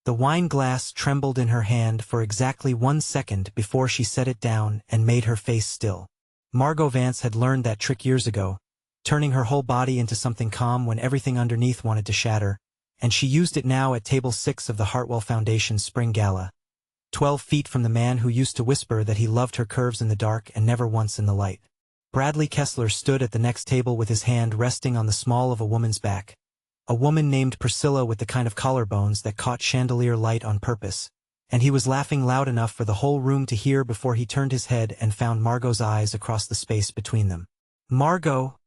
The wine glass trembled in her hand for exactly 1 second before she set it down and made her face still. Margot Vance had learned that trick years ago, turning her whole body into something calm when everything underneath wanted to shatter, and she used it now at Table 6 of the Hartwell Foundation's Spring Gala, 12 feet from the man who used to whisper that he loved her curves in the dark and never once in the light. Bradley Kessler stood at the next table with his hand resting on the small of a woman's back. A woman named Priscilla with the kind of collarbones that caught chandelier light on purpose, and he was laughing loud enough for the whole room to hear before he turned his head and found Margot's eyes across the space between them. "Margot,"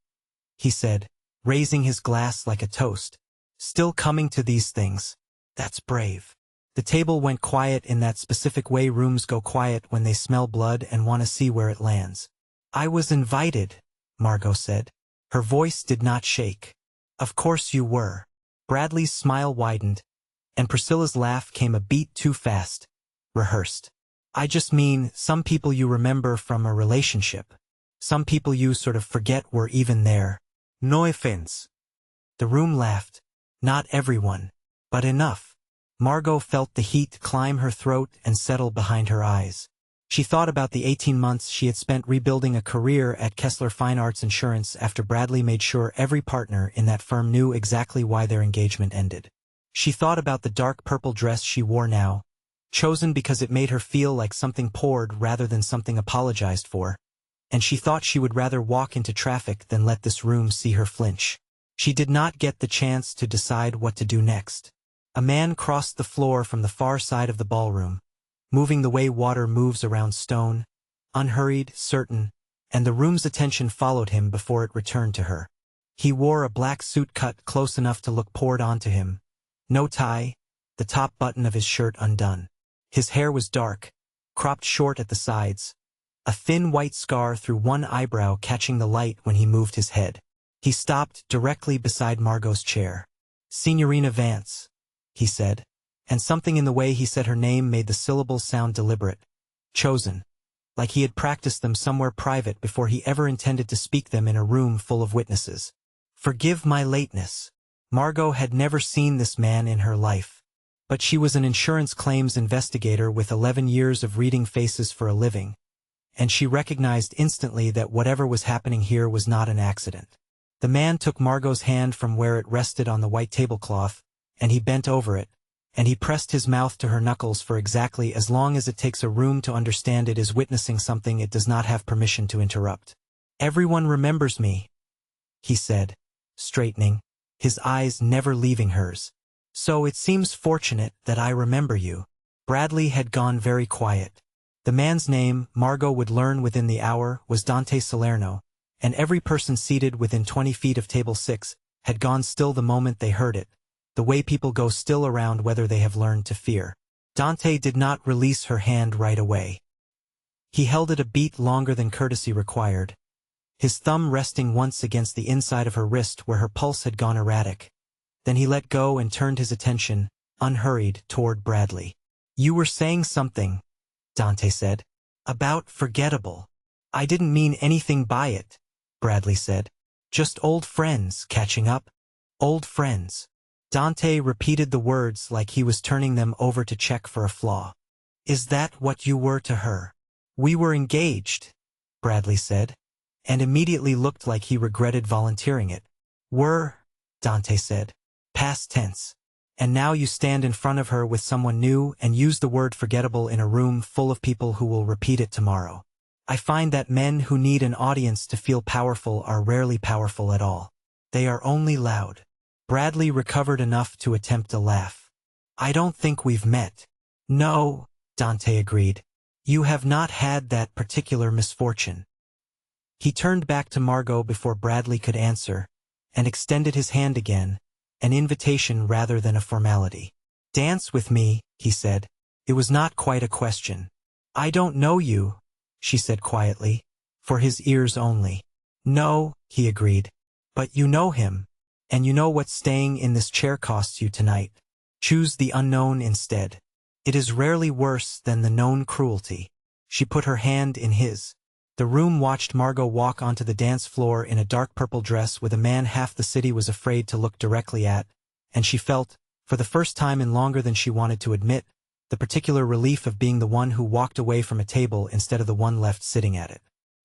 he said, raising his glass like a toast. "Still coming to these things. That's brave." The table went quiet in that specific way rooms go quiet when they smell blood and want to see where it lands. "I was invited," Margot said. Her voice did not shake. "Of course you were." Bradley's smile widened, and Priscilla's laugh came a beat too fast. "Rehearsed. I just mean, some people you remember from a relationship. Some people you sort of forget were even there. No offense." The room laughed. Not everyone, but enough. Margot felt the heat climb her throat and settle behind her eyes. She thought about the 18 months she had spent rebuilding a career at Kessler Fine Arts Insurance after Bradley made sure every partner in that firm knew exactly why their engagement ended. She thought about the dark purple dress she wore now, chosen because it made her feel like something poured rather than something apologized for, and she thought she would rather walk into traffic than let this room see her flinch. She did not get the chance to decide what to do next. A man crossed the floor from the far side of the ballroom, moving the way water moves around stone, unhurried, certain, and the room's attention followed him before it returned to her. He wore a black suit cut close enough to look poured onto him. No tie, the top button of his shirt undone. His hair was dark, cropped short at the sides, a thin white scar through one eyebrow catching the light when he moved his head. He stopped directly beside Margot's chair. "Signorina Vance," he said, and something in the way he said her name made the syllables sound deliberate, chosen, like he had practiced them somewhere private before he ever intended to speak them in a room full of witnesses. "Forgive my lateness." Margot had never seen this man in her life, but she was an insurance claims investigator with 11 years of reading faces for a living, and she recognized instantly that whatever was happening here was not an accident. The man took Margot's hand from where it rested on the white tablecloth, and he bent over it, and he pressed his mouth to her knuckles for exactly as long as it takes a room to understand it is witnessing something it does not have permission to interrupt. "Everyone remembers me," he said, straightening, his eyes never leaving hers. "So it seems fortunate that I remember you." Bradley had gone very quiet. The man's name, Margot would learn within the hour, was Dante Salerno, and every person seated within 20 feet of Table 6 had gone still the moment they heard it, the way people go still around whether they have learned to fear. Dante did not release her hand right away. He held it a beat longer than courtesy required, his thumb resting once against the inside of her wrist where her pulse had gone erratic. Then he let go and turned his attention, unhurried, toward Bradley. "You were saying something," Dante said, "about Forgettable." "I didn't mean anything by it," Bradley said. "Just old friends catching up. Old friends." Dante repeated the words like he was turning them over to check for a flaw. "Is that what you were to her?" "We were engaged," Bradley said, and immediately looked like he regretted volunteering it. "Were," Dante said, "past tense. And now you stand in front of her with someone new and use the word forgettable in a room full of people who will repeat it tomorrow. I find that men who need an audience to feel powerful are rarely powerful at all. They are only loud." Bradley recovered enough to attempt a laugh. "I don't think we've met." "No," Dante agreed. "You have not had that particular misfortune." He turned back to Margot before Bradley could answer, and extended his hand again, an invitation rather than a formality. "Dance with me," he said. It was not quite a question. "I don't know you," she said quietly, for his ears only. "No," he agreed. "But you know him. And you know what staying in this chair costs you tonight. Choose the unknown instead. It is rarely worse than the known cruelty." She put her hand in his. The room watched Margot walk onto the dance floor in a dark purple dress with a man half the city was afraid to look directly at, and she felt, For the first time in longer than she wanted to admit, the particular relief of being the one who walked away from a table instead of the one left sitting at it.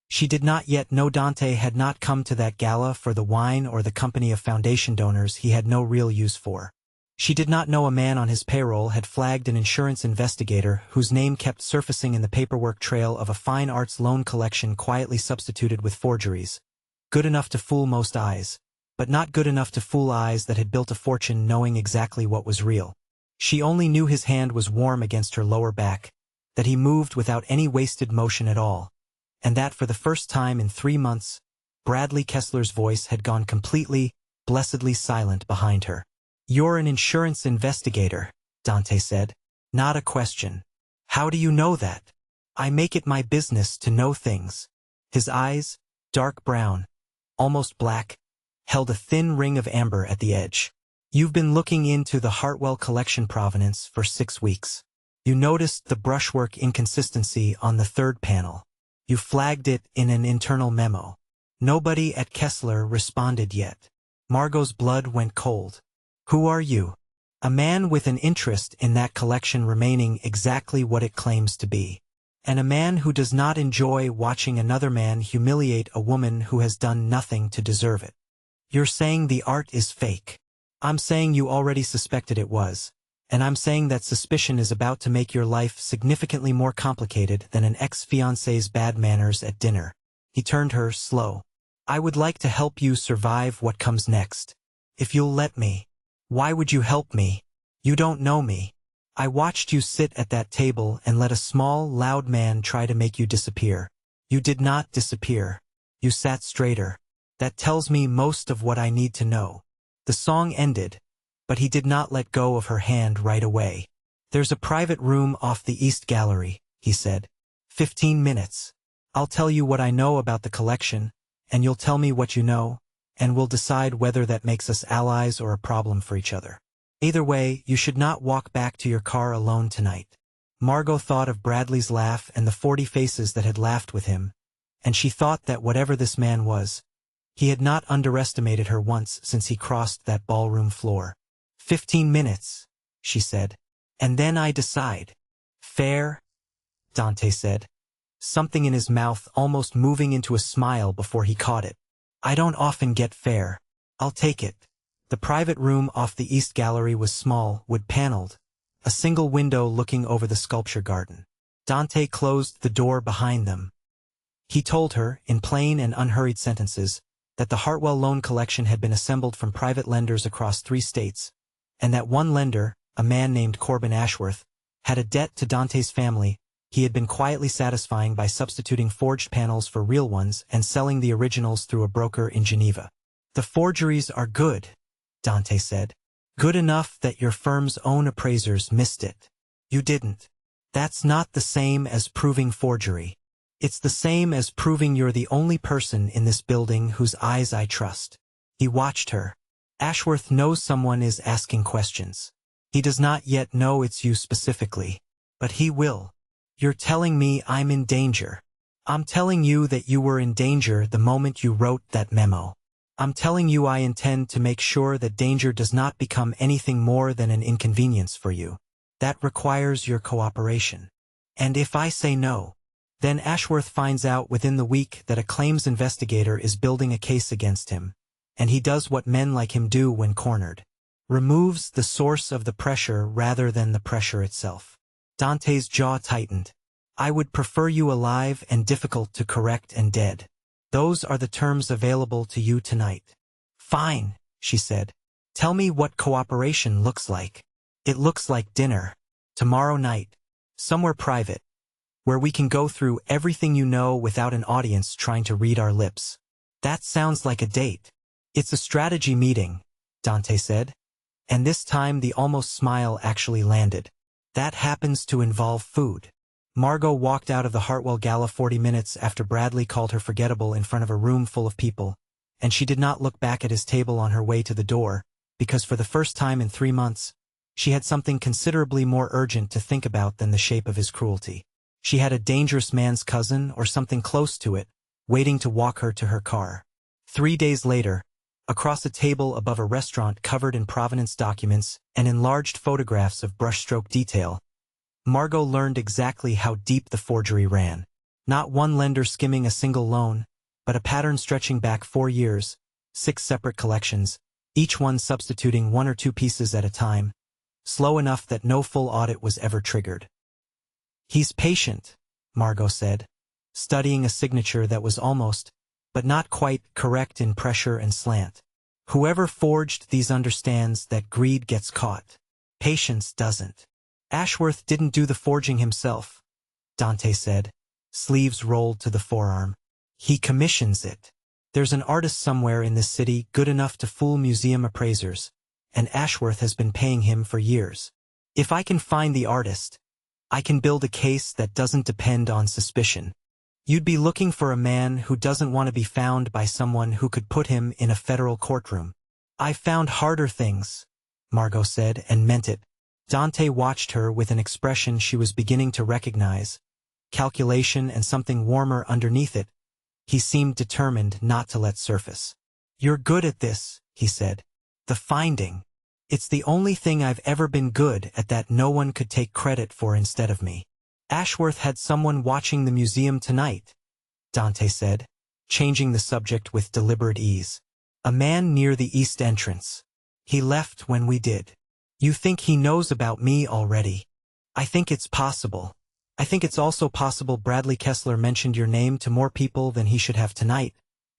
She did not yet know Dante had not come to that gala for the wine or the company of foundation donors he had no real use for. She did not know a man on his payroll had flagged an insurance investigator whose name kept surfacing in the paperwork trail of a fine arts loan collection quietly substituted with forgeries. Good enough to fool most eyes, but not good enough to fool eyes that had built a fortune knowing exactly what was real. She only knew his hand was warm against her lower back, that he moved without any wasted motion at all, and that for the first time in 3 months, Bradley Kessler's voice had gone completely, blessedly silent behind her. "You're an insurance investigator," Dante said. "Not a question. How do you know that?" "I make it my business to know things." His eyes, dark brown, almost black, held a thin ring of amber at the edge. "You've been looking into the Hartwell collection provenance for 6 weeks. You noticed the brushwork inconsistency on the 3rd panel. You flagged it in an internal memo. Nobody at Kessler responded yet." Margot's blood went cold. "Who are you?" "A man with an interest in that collection remaining exactly what it claims to be. And a man who does not enjoy watching another man humiliate a woman who has done nothing to deserve it." "You're saying the art is fake." "I'm saying you already suspected it was. And I'm saying that suspicion is about to make your life significantly more complicated than an ex-fiancé's bad manners at dinner." He turned her slow. "I would like to help you survive what comes next. If you'll let me." "Why would you help me? You don't know me. I watched you sit at that table and let a small, loud man try to make you disappear. You did not disappear. You sat straighter. That tells me most of what I need to know." The song ended, but he did not let go of her hand right away. "There's a private room off the East Gallery," he said. 15 minutes. I'll tell you what I know about the collection, and you'll tell me what you know, and we'll decide whether that makes us allies or a problem for each other. Either way, you should not walk back to your car alone tonight." Margot thought of Bradley's laugh and the 40 faces that had laughed with him, and she thought that whatever this man was, he had not underestimated her once since he crossed that ballroom floor. 15 minutes, she said. "And then I decide." "Fair?" Dante said, something in his mouth almost moving into a smile before he caught it. "I don't often get fair. I'll take it." The private room off the East Gallery was small, wood-paneled, a single window looking over the sculpture garden. Dante closed the door behind them. He told her, in plain and unhurried sentences, that the Hartwell loan collection had been assembled from private lenders across 3 states, and that one lender, a man named Corbin Ashworth, had a debt to Dante's family he had been quietly satisfying by substituting forged panels for real ones and selling the originals through a broker in Geneva. "The forgeries are good," Dante said. "Good enough that your firm's own appraisers missed it. You didn't. That's not the same as proving forgery. It's the same as proving you're the only person in this building whose eyes I trust." He watched her. "Ashworth knows someone is asking questions. He does not yet know it's you specifically, but he will. You're telling me I'm in danger. I'm telling you that you were in danger the moment you wrote that memo. I'm telling you I intend to make sure that danger does not become anything more than an inconvenience for you. That requires your cooperation. And if I say no, then Ashworth finds out within the week that a claims investigator is building a case against him, and he does what men like him do when cornered. Removes the source of the pressure rather than the pressure itself." Dante's jaw tightened. "I would prefer you alive and difficult to correct and dead. Those are the terms available to you tonight." "Fine," she said. "Tell me what cooperation looks like." "It looks like dinner. Tomorrow night. Somewhere private. Where we can go through everything you know without an audience trying to read our lips." "That sounds like a date." "It's a strategy meeting," Dante said. And this time the almost smile actually landed. "That happens to involve food." Margot walked out of the Hartwell Gala 40 minutes after Bradley called her forgettable in front of a room full of people, and she did not look back at his table on her way to the door, because for the first time in 3 months, she had something considerably more urgent to think about than the shape of his cruelty. She had a dangerous man's cousin, or something close to it, waiting to walk her to her car. 3 days later, across a table above a restaurant covered in provenance documents and enlarged photographs of brushstroke detail, Margot learned exactly how deep the forgery ran. Not one lender skimming a single loan, but a pattern stretching back 4 years, 6 separate collections, each one substituting 1 or 2 pieces at a time, slow enough that no full audit was ever triggered. "He's patient," Margot said, studying a signature that was almost, but not quite, correct in pressure and slant. "Whoever forged these understands that greed gets caught. Patience doesn't." "Ashworth didn't do the forging himself," Dante said, sleeves rolled to the forearm. "He commissions it. There's an artist somewhere in this city good enough to fool museum appraisers, and Ashworth has been paying him for years. If I can find the artist, I can build a case that doesn't depend on suspicion. You'd be looking for a man who doesn't want to be found by someone who could put him in a federal courtroom." "I've found harder things," Margot said, and meant it. Dante watched her with an expression she was beginning to recognize, calculation and something warmer underneath it. He seemed determined not to let surface. "You're good at this," he said. "The finding. It's the only thing I've ever been good at that no one could take credit for instead of me." "Ashworth had someone watching the museum tonight," Dante said, changing the subject with deliberate ease. "A man near the east entrance. He left when we did." "You think he knows about me already?" "I think it's possible. I think it's also possible Bradley Kessler mentioned your name to more people than he should have tonight,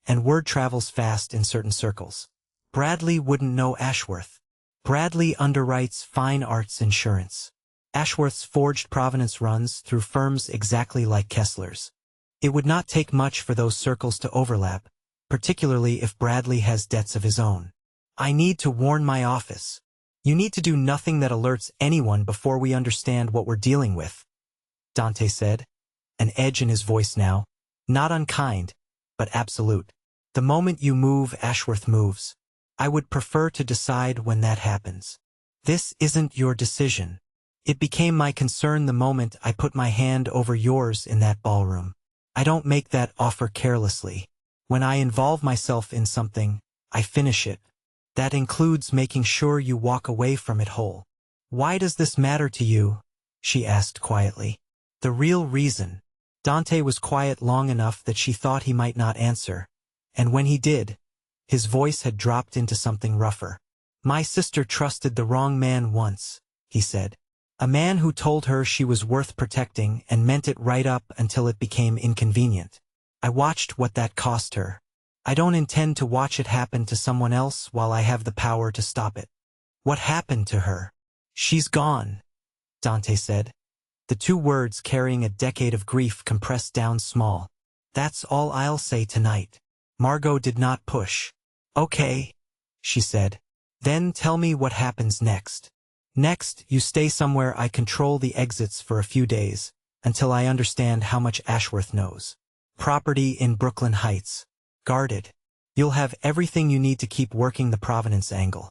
and word travels fast in certain circles. Bradley wouldn't know Ashworth. Bradley underwrites fine arts insurance. Ashworth's forged provenance runs through firms exactly like Kessler's. It would not take much for those circles to overlap, particularly if Bradley has debts of his own. I need to warn my office. You need to do nothing that alerts anyone before we understand what we're dealing with," Dante said, an edge in his voice now, not unkind, but absolute. "The moment you move, Ashworth moves. I would prefer to decide when that happens. This isn't your decision. It became my concern the moment I put my hand over yours in that ballroom. I don't make that offer carelessly. When I involve myself in something, I finish it. That includes making sure you walk away from it whole." "Why does this matter to you?" she asked quietly. "The real reason." Dante was quiet long enough that she thought he might not answer, and when he did, his voice had dropped into something rougher. "My sister trusted the wrong man once," he said. "A man who told her she was worth protecting and meant it right up until it became inconvenient. I watched what that cost her. I don't intend to watch it happen to someone else while I have the power to stop it." "What happened to her?" "She's gone," Dante said, the 2 words carrying a decade of grief compressed down small. "That's all I'll say tonight." Margot did not push. "Okay," she said. "Then tell me what happens next." "Next, you stay somewhere I control the exits for a few days, until I understand how much Ashworth knows. Property in Brooklyn Heights. Guarded. You'll have everything you need to keep working the provenance angle.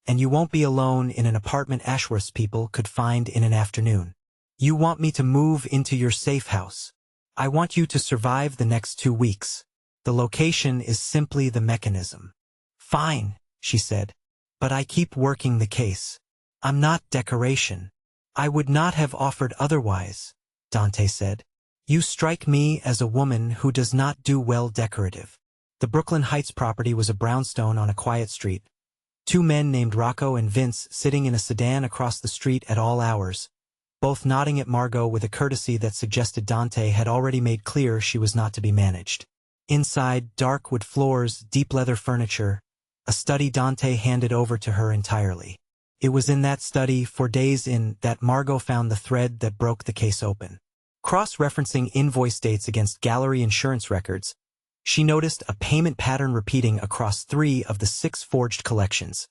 And you won't be alone in an apartment Ashworth's people could find in an afternoon. You want me to move into your safe house. I want you to survive the next 2 weeks. The location is simply the mechanism." "Fine," she said. "But I keep working the case. I'm not decoration." "I would not have offered otherwise," Dante said. "You strike me as a woman who does not do well decorative." The Brooklyn Heights property was a brownstone on a quiet street. 2 men named Rocco and Vince sitting in a sedan across the street at all hours, both nodding at Margot with a courtesy that suggested Dante had already made clear she was not to be managed. Inside, dark wood floors, deep leather furniture, a study Dante handed over to her entirely. It was in that study, 4 days in, that Margot found the thread that broke the case open. Cross-referencing invoice dates against gallery insurance records, she noticed a payment pattern repeating across 3 of the 6 forged collections.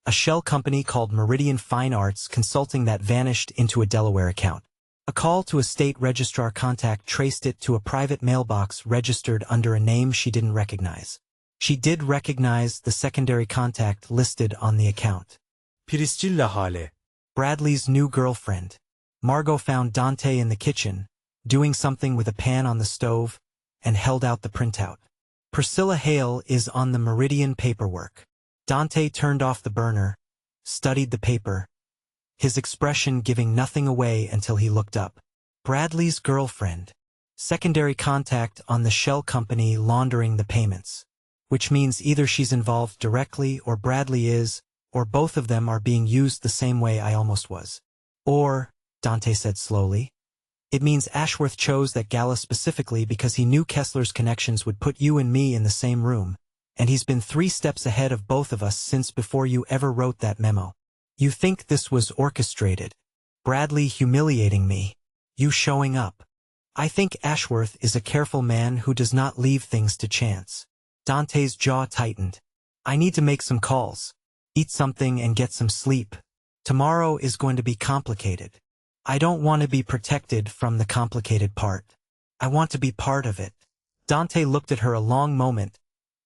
A shell company called Meridian Fine Arts Consulting that vanished into a Delaware account. A call to a state registrar contact traced it to a private mailbox registered under a name she didn't recognize. She did recognize the secondary contact listed on the account. Priscilla Hale. Bradley's new girlfriend. Margot found Dante in the kitchen, doing something with a pan on the stove, and held out the printout. Priscilla Hale is on the Meridian paperwork. Dante turned off the burner, studied the paper, his expression giving nothing away until he looked up. Bradley's girlfriend. Secondary contact on the shell company laundering the payments. Which means either she's involved directly or Bradley is, or both of them are being used the same way I almost was. Or, Dante said slowly, it means Ashworth chose that gala specifically because he knew Kessler's connections would put you and me in the same room, and he's been 3 steps ahead of both of us since before you ever wrote that memo. You think this was orchestrated? Bradley humiliating me. You showing up. I think Ashworth is a careful man who does not leave things to chance. Dante's jaw tightened. I need to make some calls, eat something and get some sleep. Tomorrow is going to be complicated. I don't want to be protected from the complicated part. I want to be part of it. Dante looked at her a long moment,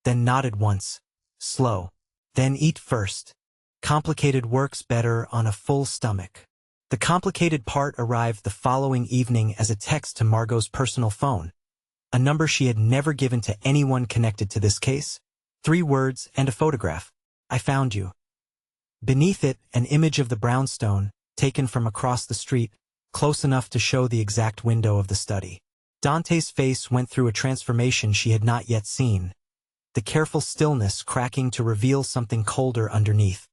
then nodded once. Slow. Then eat first. Complicated works better on a full stomach. The complicated part arrived the following evening as a text to Margot's personal phone, a number she had never given to anyone connected to this case. 3 words and a photograph. I found you. Beneath it, an image of the brownstone, taken from across the street, close enough to show the exact window of the study. Dante's face went through a transformation she had not yet seen, the careful stillness cracking to reveal something colder underneath.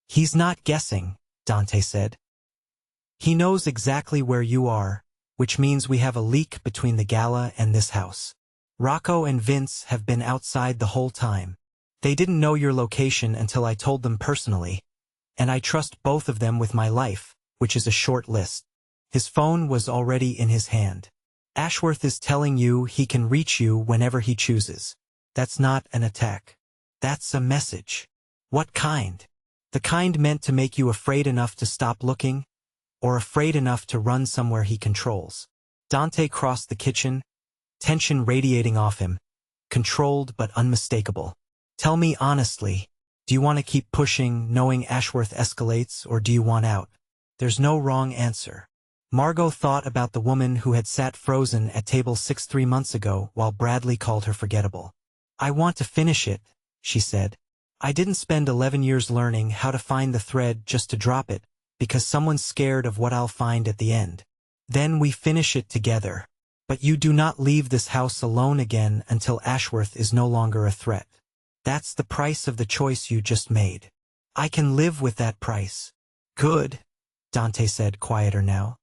He's not guessing, Dante said. He knows exactly where you are, which means we have a leak between the gala and this house. Rocco and Vince have been outside the whole time. They didn't know your location until I told them personally, and I trust both of them with my life, which is a short list. His phone was already in his hand. Ashworth is telling you he can reach you whenever he chooses. That's not an attack. That's a message. What kind? The kind meant to make you afraid enough to stop looking, or afraid enough to run somewhere he controls. Dante crossed the kitchen, tension radiating off him, controlled but unmistakable. Tell me honestly, do you want to keep pushing knowing Ashworth escalates, or do you want out? There's no wrong answer. Margot thought about the woman who had sat frozen at table 6 3 months ago while Bradley called her forgettable. I want to finish it, she said. I didn't spend 11 years learning how to find the thread just to drop it, because someone's scared of what I'll find at the end. Then we finish it together. But you do not leave this house alone again until Ashworth is no longer a threat. That's the price of the choice you just made. I can live with that price. Good, Dante said, quieter now.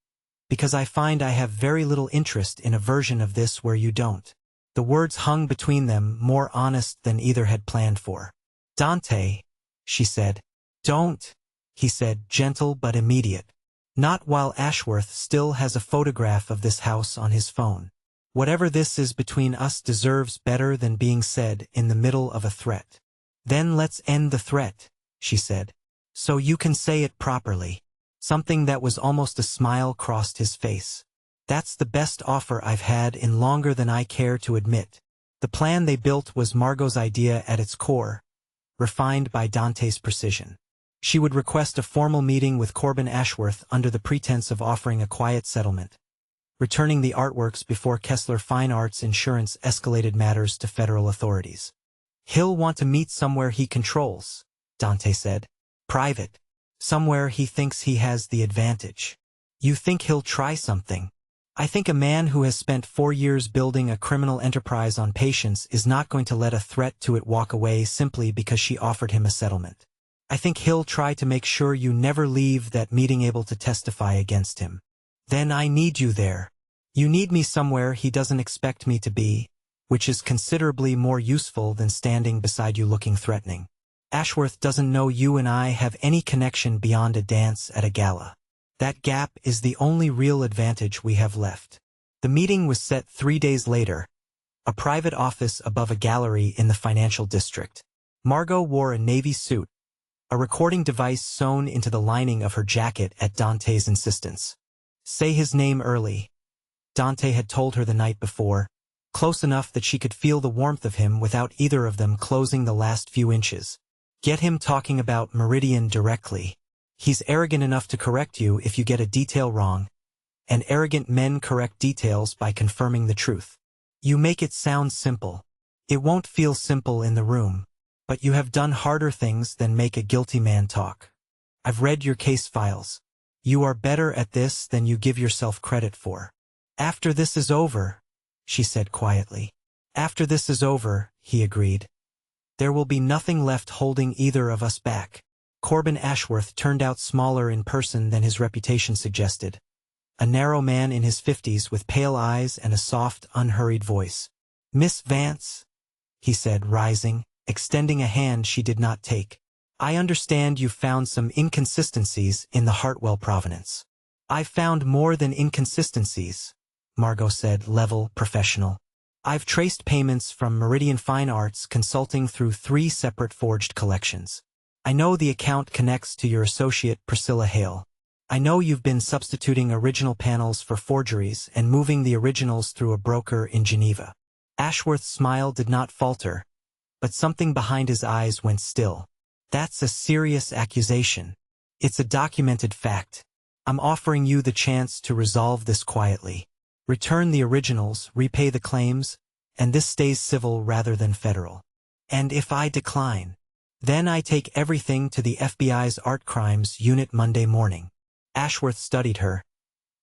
Because I find I have very little interest in a version of this where you don't. The words hung between them, more honest than either had planned for. Dante, she said. Don't, he said, gentle but immediate. Not while Ashworth still has a photograph of this house on his phone. Whatever this is between us deserves better than being said in the middle of a threat. Then let's end the threat, she said. So you can say it properly. Something that was almost a smile crossed his face. That's the best offer I've had in longer than I care to admit. The plan they built was Margot's idea at its core, refined by Dante's precision. She would request a formal meeting with Corbin Ashworth under the pretense of offering a quiet settlement, returning the artworks before Kessler Fine Arts Insurance escalated matters to federal authorities. He'll want to meet somewhere he controls, Dante said. Private. Somewhere he thinks he has the advantage. You think he'll try something? I think a man who has spent 4 years building a criminal enterprise on patience is not going to let a threat to it walk away simply because she offered him a settlement. I think he'll try to make sure you never leave that meeting able to testify against him. Then I need you there. You need me somewhere he doesn't expect me to be, which is considerably more useful than standing beside you looking threatening. Ashworth doesn't know you and I have any connection beyond a dance at a gala. That gap is the only real advantage we have left. The meeting was set 3 days later, a private office above a gallery in the financial district. Margot wore a navy suit, a recording device sewn into the lining of her jacket at Dante's insistence. Say his name early, Dante had told her the night before, close enough that she could feel the warmth of him without either of them closing the last few inches. Get him talking about Meridian directly. He's arrogant enough to correct you if you get a detail wrong, and arrogant men correct details by confirming the truth. You make it sound simple. It won't feel simple in the room, but you have done harder things than make a guilty man talk. I've read your case files. You are better at this than you give yourself credit for. After this is over, she said quietly. After this is over, he agreed. There will be nothing left holding either of us back. Corbin Ashworth turned out smaller in person than his reputation suggested. A narrow man in his 50s with pale eyes and a soft, unhurried voice. Miss Vance, he said, rising, extending a hand she did not take. I understand you found some inconsistencies in the Hartwell provenance. I've found more than inconsistencies, Margot said, level, professional. I've traced payments from Meridian Fine Arts Consulting through 3 separate forged collections. I know the account connects to your associate Priscilla Hale. I know you've been substituting original panels for forgeries and moving the originals through a broker in Geneva. Ashworth's smile did not falter, but something behind his eyes went still. That's a serious accusation. It's a documented fact. I'm offering you the chance to resolve this quietly. Return the originals, repay the claims, and this stays civil rather than federal. And if I decline, then I take everything to the FBI's Art Crimes Unit Monday morning. Ashworth studied her,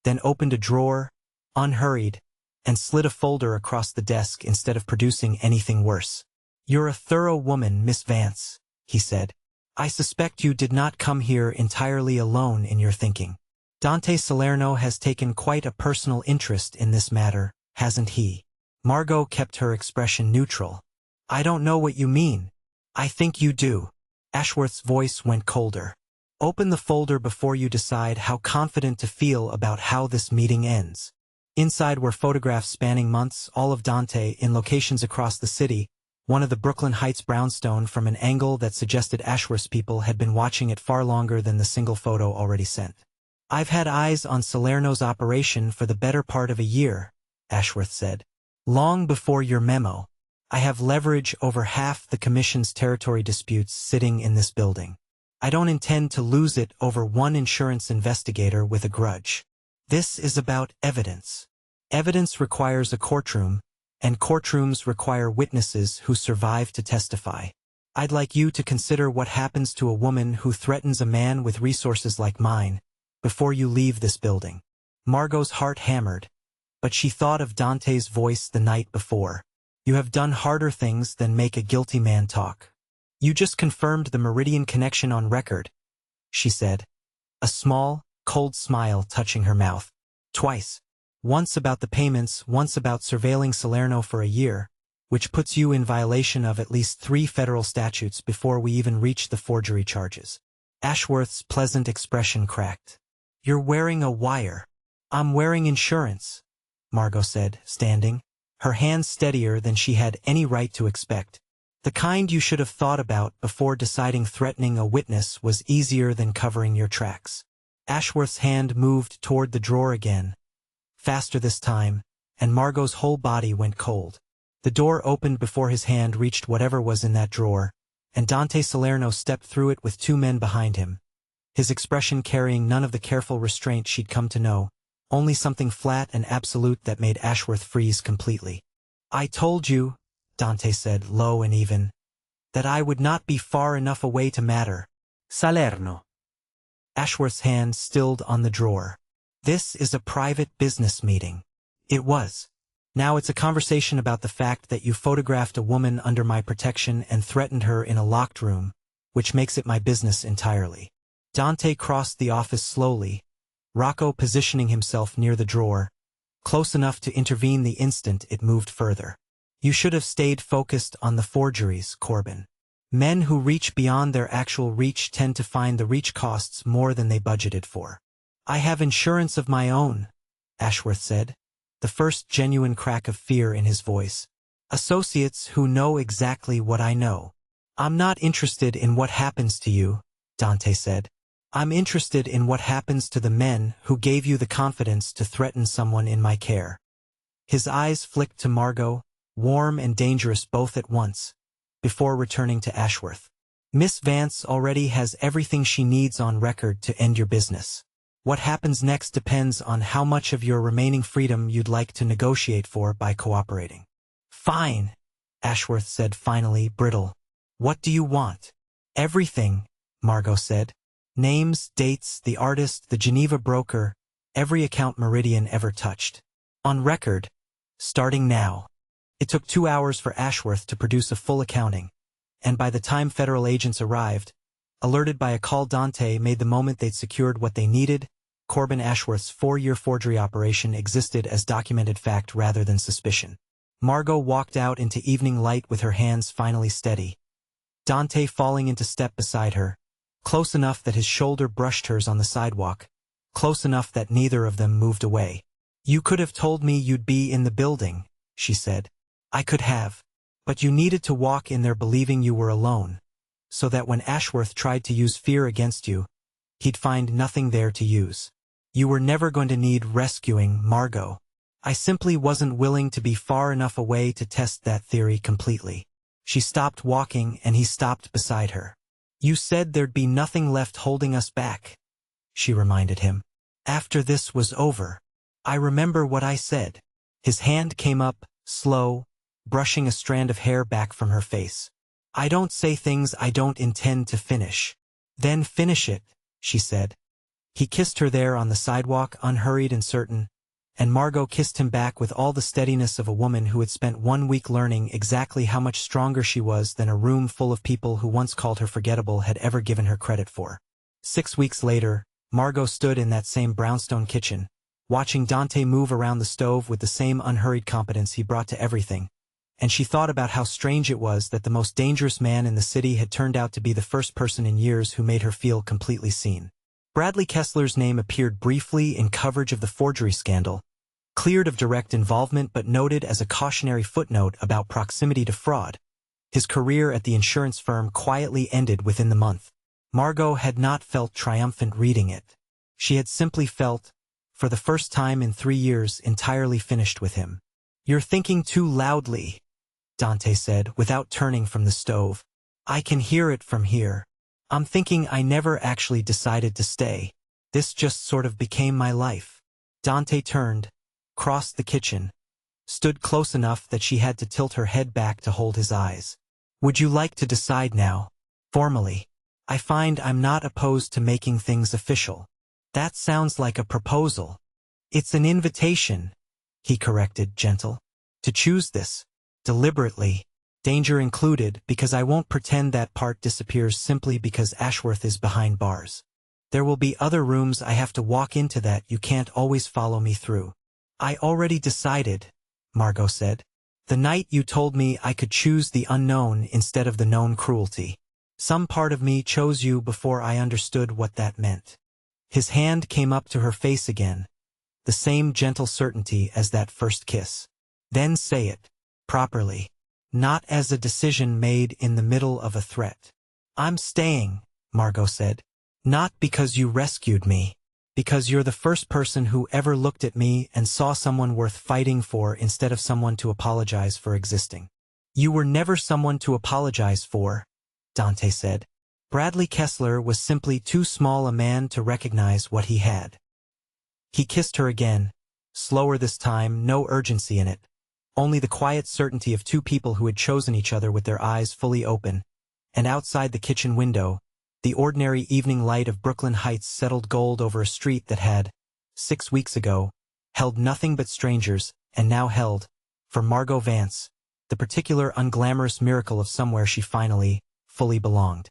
then opened a drawer, unhurried, and slid a folder across the desk instead of producing anything worse. You're a thorough woman, Miss Vance, he said. I suspect you did not come here entirely alone in your thinking. Dante Salerno has taken quite a personal interest in this matter, hasn't he? Margot kept her expression neutral. I don't know what you mean. I think you do. Ashworth's voice went colder. Open the folder before you decide how confident to feel about how this meeting ends. Inside were photographs spanning months, all of Dante in locations across the city, one of the Brooklyn Heights brownstone from an angle that suggested Ashworth's people had been watching it far longer than the single photo already sent. I've had eyes on Salerno's operation for the better part of a year, Ashworth said. Long before your memo. I have leverage over half the Commission's territory disputes sitting in this building. I don't intend to lose it over one insurance investigator with a grudge. This is about evidence. Evidence requires a courtroom, and courtrooms require witnesses who survive to testify. I'd like you to consider what happens to a woman who threatens a man with resources like mine before you leave this building. Margot's heart hammered, but she thought of Dante's voice the night before. You have done harder things than make a guilty man talk. You just confirmed the Meridian connection on record, she said, a small, cold smile touching her mouth. Twice. Once about the payments, once about surveilling Salerno for a year, which puts you in violation of at least 3 federal statutes before we even reach the forgery charges. Ashworth's pleasant expression cracked. You're wearing a wire. I'm wearing insurance, Margot said, standing, her hands steadier than she had any right to expect. The kind you should have thought about before deciding threatening a witness was easier than covering your tracks. Ashworth's hand moved toward the drawer again, faster this time, and Margot's whole body went cold. The door opened before his hand reached whatever was in that drawer, and Dante Salerno stepped through it with 2 men behind him, his expression carrying none of the careful restraint she'd come to know, only something flat and absolute that made Ashworth freeze completely. I told you, Dante said, low and even, that I would not be far enough away to matter. Salerno. Ashworth's hand stilled on the drawer. This is a private business meeting. It was. Now it's a conversation about the fact that you photographed a woman under my protection and threatened her in a locked room, which makes it my business entirely. Dante crossed the office slowly, Rocco positioning himself near the drawer, close enough to intervene the instant it moved further. You should have stayed focused on the forgeries, Corbin. Men who reach beyond their actual reach tend to find the reach costs more than they budgeted for. I have insurance of my own, Ashworth said, the first genuine crack of fear in his voice. Associates who know exactly what I know. I'm not interested in what happens to you, Dante said. I'm interested in what happens to the men who gave you the confidence to threaten someone in my care. His eyes flicked to Margot, warm and dangerous both at once, before returning to Ashworth. Miss Vance already has everything she needs on record to end your business. What happens next depends on how much of your remaining freedom you'd like to negotiate for by cooperating. Fine, Ashworth said finally, brittle. What do you want? Everything, Margot said. Names, dates, the artist, the Geneva broker, every account Meridian ever touched. On record. Starting now. It took 2 hours for Ashworth to produce a full accounting, and by the time federal agents arrived, alerted by a call Dante made the moment they'd secured what they needed, Corbin Ashworth's 4-year forgery operation existed as documented fact rather than suspicion. Margot walked out into evening light with her hands finally steady. Dante falling into step beside her, close enough that his shoulder brushed hers on the sidewalk, close enough that neither of them moved away. You could have told me you'd be in the building, she said. I could have. But you needed to walk in there believing you were alone, so that when Ashworth tried to use fear against you, he'd find nothing there to use. You were never going to need rescuing, Margot. I simply wasn't willing to be far enough away to test that theory completely. She stopped walking and he stopped beside her. You said there'd be nothing left holding us back, she reminded him. After this was over. I remember what I said. His hand came up, slow, brushing a strand of hair back from her face. I don't say things I don't intend to finish. Then finish it, she said. He kissed her there on the sidewalk, unhurried and certain, and Margot kissed him back with all the steadiness of a woman who had spent 1 week learning exactly how much stronger she was than a room full of people who once called her forgettable had ever given her credit for. 6 weeks later, Margot stood in that same brownstone kitchen, watching Dante move around the stove with the same unhurried competence he brought to everything, and she thought about how strange it was that the most dangerous man in the city had turned out to be the first person in years who made her feel completely seen. Bradley Kessler's name appeared briefly in coverage of the forgery scandal, cleared of direct involvement but noted as a cautionary footnote about proximity to fraud. His career at the insurance firm quietly ended within the month. Margot had not felt triumphant reading it. She had simply felt, for the first time in 3 years, entirely finished with him. You're thinking too loudly, Dante said, without turning from the stove. I can hear it from here. I'm thinking I never actually decided to stay. This just sort of became my life. Dante turned, crossed the kitchen, stood close enough that she had to tilt her head back to hold his eyes. Would you like to decide now? Formally. I find I'm not opposed to making things official. That sounds like a proposal. It's an invitation, he corrected, gentle. To choose this. Deliberately. Danger included, because I won't pretend that part disappears simply because Ashworth is behind bars. There will be other rooms I have to walk into that you can't always follow me through. I already decided, Margot said. The night you told me I could choose the unknown instead of the known cruelty. Some part of me chose you before I understood what that meant. His hand came up to her face again, the same gentle certainty as that first kiss. Then say it, properly. Not as a decision made in the middle of a threat. I'm staying, Margot said. Not because you rescued me. Because you're the first person who ever looked at me and saw someone worth fighting for instead of someone to apologize for existing. You were never someone to apologize for, Dante said. Bradley Kessler was simply too small a man to recognize what he had. He kissed her again, slower this time, no urgency in it. Only the quiet certainty of 2 people who had chosen each other with their eyes fully open, and outside the kitchen window, the ordinary evening light of Brooklyn Heights settled gold over a street that had, 6 weeks ago, held nothing but strangers, and now held, for Margot Vance, the particular unglamorous miracle of somewhere she finally, fully belonged.